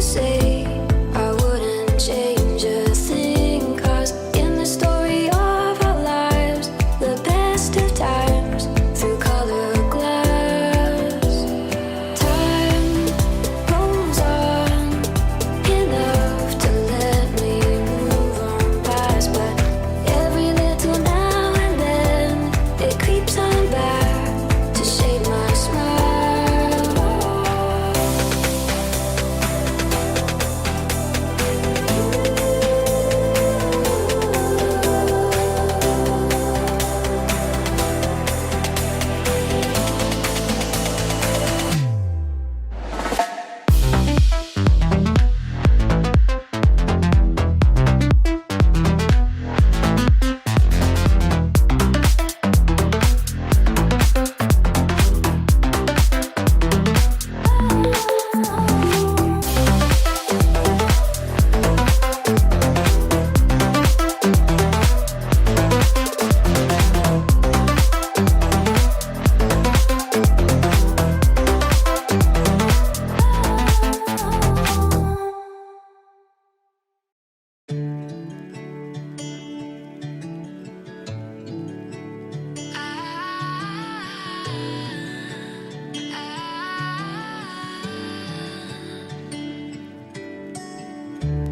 say I wouldn't change a thing, 'cause in the story of our lives, the best of times through color glass. Time rolls on enough to let me move on past, but every little now and then it creeps on back to shade my smile.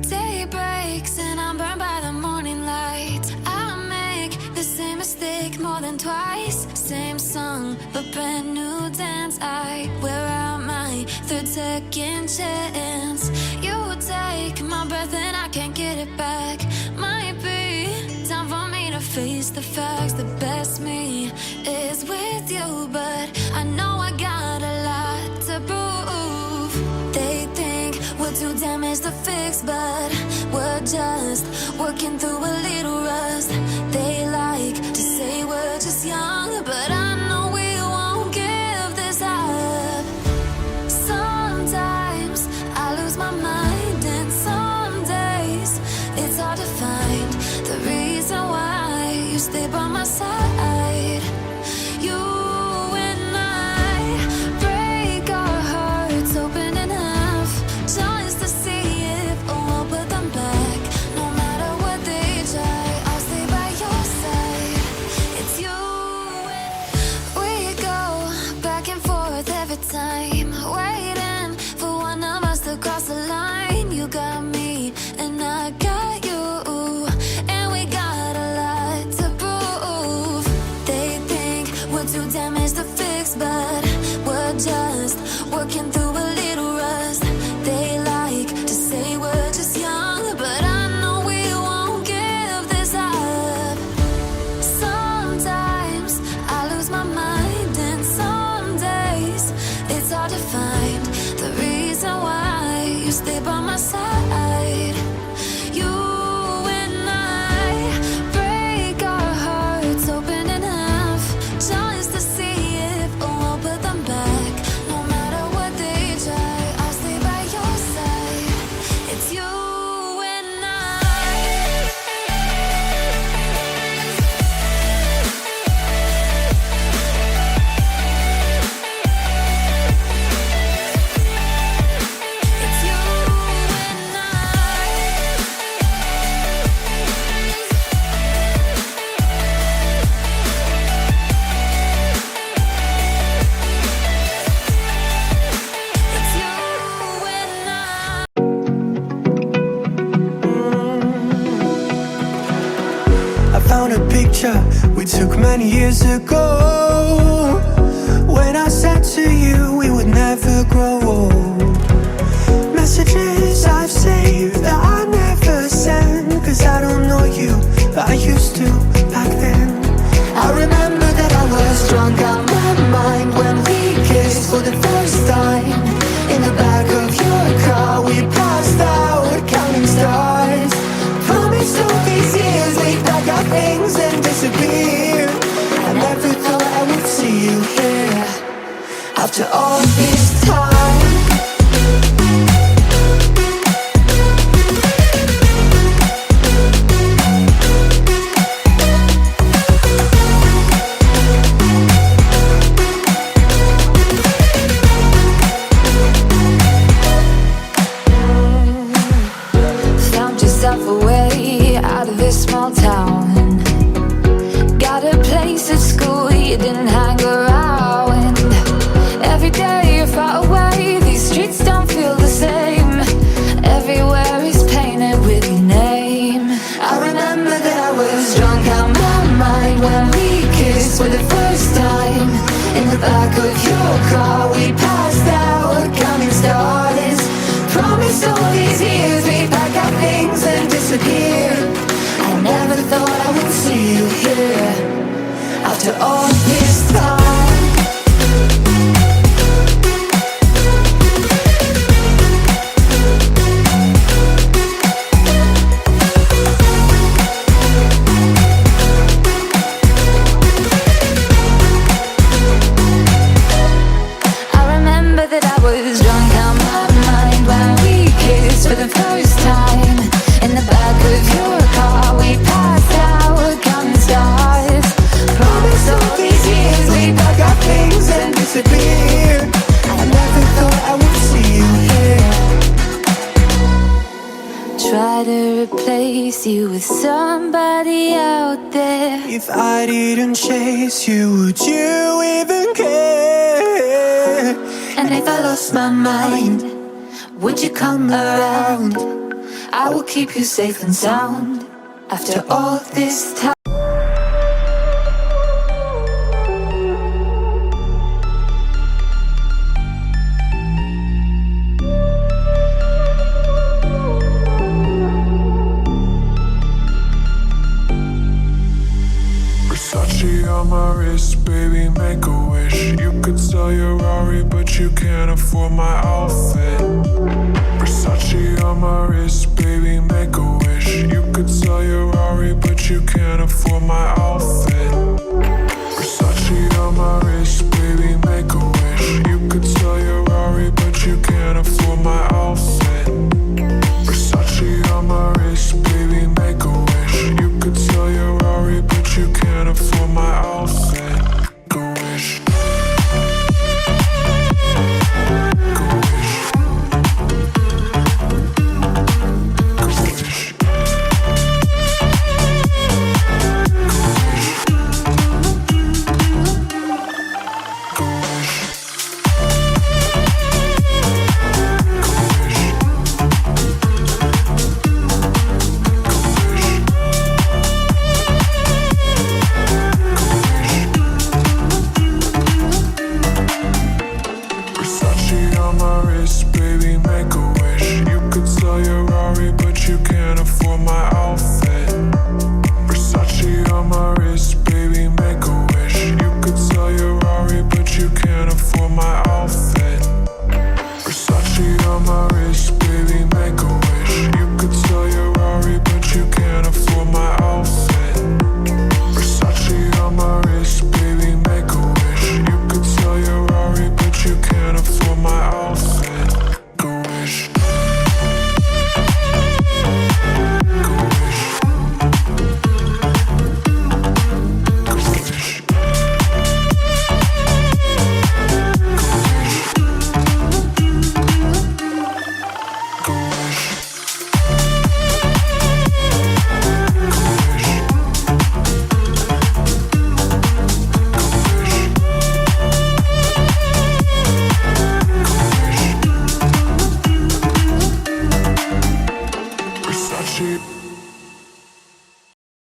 Day breaks and I'm burned by the morning light. I make the same mistake more than twice. Same song, but brand new dance. Where am I? Third second chance. You take my breath and I can't get it back. Might be time for me to face the facts. The best me is with you, but I know I got a lot to prove. They think we're too damaged to fix, but we're just working through a little rust. They like to say we're just young, but I know we won't give this up. Sometimes I lose my mind, and some days it's hard to find the reason why you stay by my side. You and I break our hearts open enough just to see if we'll put them back. No matter what they try, I'll stay by your side. It's you and we go back and forth every time, waiting for one of us to cross the line. You got me and I got you, and we got a lot to prove. They think we're too damaged to fix, but we're just working through a little rust. They like to say we're just young, but I know we won't give this up. Sometimes I lose my mind, and some days it's hard to find the reason why you stay by my side. You and I break our hearts open enough just to see if we'll put them back. No matter what they try, I'll stay by your side. It's you and It's you and It's you and I found a picture we took many years ago, when I said to you we would never grow old. Messages I've saved that I never send, 'cause I don't know you, but I used to back then. I remember that I was drunk out my mind when we kissed for the first time. In the back of your car we passed out counting stars. Promised all these years we'd pack our things and disappear. I never thought I would see you here after all this time. back of your car, we passed out counting stars. Promised all these years we'd pack our things and disappear. I never thought I would see you here after all this time. For the first time, in the back of your car, we passed out counting stars. Promised all these years we'd pack our things and disappear. I never thought I would see you here. Try to replace you with somebody out there. If I didn't chase you, would you even care? And if I lost my mind, would you come around? I will keep you safe and sound after all this time. Versace on my wrist, baby, make a wish. You could sell your Rari, but you can't afford my outfit.